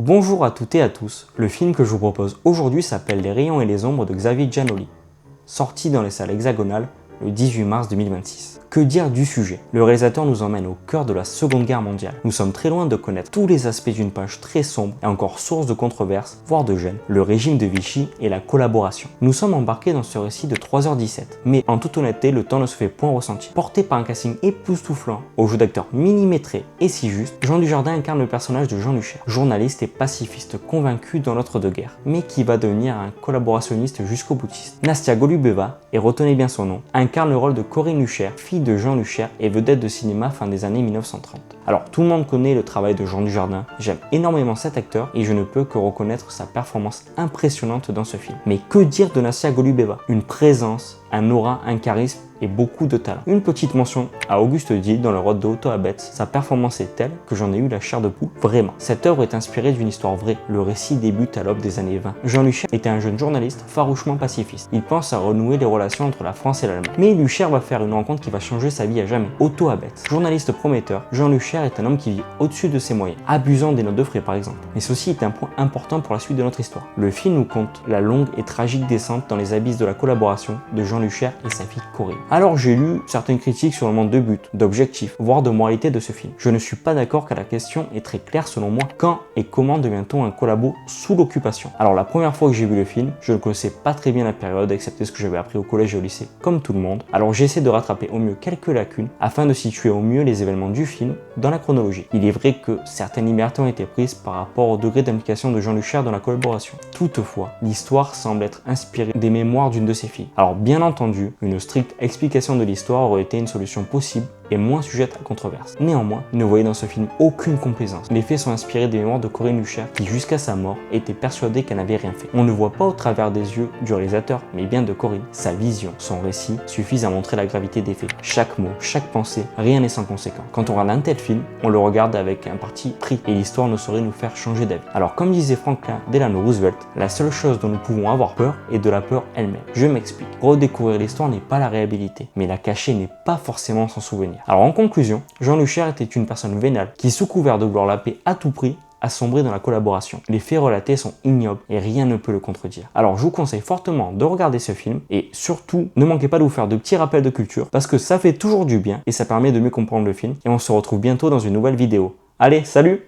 Bonjour à toutes et à tous, le film que je vous propose aujourd'hui s'appelle Les rayons et les ombres de Xavier Giannoli, sorti dans les salles hexagonales le 18 mars 2026. Que dire du sujet? Le réalisateur nous emmène au cœur de la Seconde Guerre mondiale. Nous sommes très loin de connaître tous les aspects d'une page très sombre et encore source de controverses, voire de gêne, le régime de Vichy et la collaboration. Nous sommes embarqués dans ce récit de 3h17, mais en toute honnêteté, le temps ne se fait point ressentir. Porté par un casting époustouflant, au jeu d'acteur millimétré et si juste, Jean Dujardin incarne le personnage de Jean Luchaire, journaliste et pacifiste convaincu dans l'entre-deux-guerres, mais qui va devenir un collaborationniste jusqu'au boutiste. Nastia Golubeva, et retenez bien son nom, incarne le rôle de Corinne Luchaire, fille de Jean Luchaire et vedette de cinéma fin des années 1930. Alors tout le monde connaît le travail de Jean Dujardin, j'aime énormément cet acteur et je ne peux que reconnaître sa performance impressionnante dans ce film. Mais que dire de Nastia Golubeva? Une présence, un aura, un charisme et beaucoup de talent. Une petite mention à Auguste Diehl dans le rôle de Otto Abetz. Sa performance est telle que j'en ai eu la chair de poule, vraiment. Cette œuvre est inspirée d'une histoire vraie. Le récit débute à l'aube des années 20. Jean Luchaire était un jeune journaliste farouchement pacifiste. Il pense à renouer les relations entre la France et l'Allemagne. Mais Luchaire va faire une rencontre qui va changer sa vie à jamais. Otto Abetz. Journaliste prometteur, Jean Luchaire est un homme qui vit au-dessus de ses moyens, abusant des notes de frais par exemple. Mais ceci est un point important pour la suite de notre histoire. Le film nous conte la longue et tragique descente dans les abysses de la collaboration de Jean Luchaire et sa fille Corinne. Alors j'ai lu certaines critiques sur le manque de but, d'objectifs, voire de moralité de ce film. Je ne suis pas d'accord car la question est très claire selon moi. Quand et comment devient-on un collabo sous l'occupation? Alors la première fois que j'ai vu le film, je ne connaissais pas très bien la période, excepté ce que j'avais appris au collège et au lycée, comme tout le monde. Alors j'essaie de rattraper au mieux quelques lacunes afin de situer au mieux les événements du film dans la chronologie. Il est vrai que certaines libertés ont été prises par rapport au degré d'implication de Jean Luchaire dans la collaboration. Toutefois, l'histoire semble être inspirée des mémoires d'une de ses filles. Alors bien entendu, une stricte explication de l'histoire aurait été une solution possible et moins sujette à controverse. Néanmoins, ne voyez dans ce film aucune complaisance. Les faits sont inspirés des mémoires de Corinne Luchaire qui, jusqu'à sa mort, était persuadée qu'elle n'avait rien fait. On ne voit pas au travers des yeux du réalisateur, mais bien de Corinne. Sa vision, son récit suffisent à montrer la gravité des faits. Chaque mot, chaque pensée, rien n'est sans conséquence. Quand on regarde un tel film, on le regarde avec un parti pris et l'histoire ne saurait nous faire changer d'avis. Alors comme disait Franklin Delano Roosevelt, la seule chose dont nous pouvons avoir peur est de la peur elle-même. Je m'explique. Redécouvrir l'histoire n'est pas la réhabiliter, mais la cacher n'est pas forcément s'en souvenir. Alors en conclusion, Jean Luchaire était une personne vénale qui, sous couvert de vouloir la paix à tout prix, a sombré dans la collaboration. Les faits relatés sont ignobles et rien ne peut le contredire. Alors je vous conseille fortement de regarder ce film et surtout ne manquez pas de vous faire de petits rappels de culture parce que ça fait toujours du bien et ça permet de mieux comprendre le film et on se retrouve bientôt dans une nouvelle vidéo. Allez, salut!